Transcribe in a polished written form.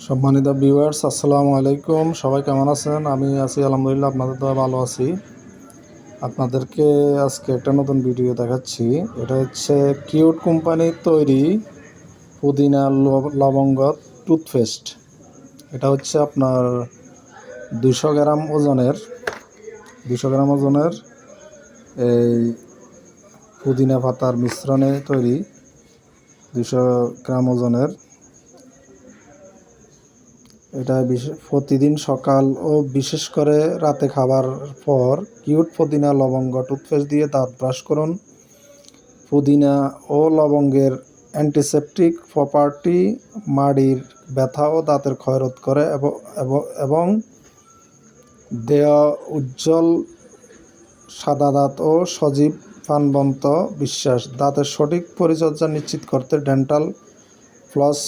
সম্মানিত ভিউয়ার্স, আসসালামু আলাইকুম। সবাই কেমন আছেন? আমি আছি আলহামদুলিল্লাহ, আপনাদের তো ভালো আছি। আপনাদেরকে আজকে একটা নতুন ভিডিও দেখাচ্ছি। এটা হচ্ছে কিউট কোম্পানির তৈরি পুদিনা লবঙ্গ টুথপেস্ট। এটা হচ্ছে আপনার 200 গ্রাম ওজনের এই পুদিনা পাতার মিশ্রণে তৈরি 200 গ্রাম ওজনের। এটা প্রতিদিন সকাল ও বিশেষ করে রাতে খাবার পর কিউট পুদিনা লবঙ্গ টুথপেস্ট দিয়ে দাঁত ব্রাশ করুন। পুদিনা ও লবঙ্গের অ্যান্টিসেপটিক প্রপার্টি মাড়ির ব্যথা ও দাঁতের ক্ষয় রোধ করে এবং দেহ উজ্জ্বল সাদা দাঁত ও সজীব প্রাণবন্ত বিশ্বাস। দাঁতের সঠিক পরিচর্যা নিশ্চিত করতে ডেন্টাল ফ্লস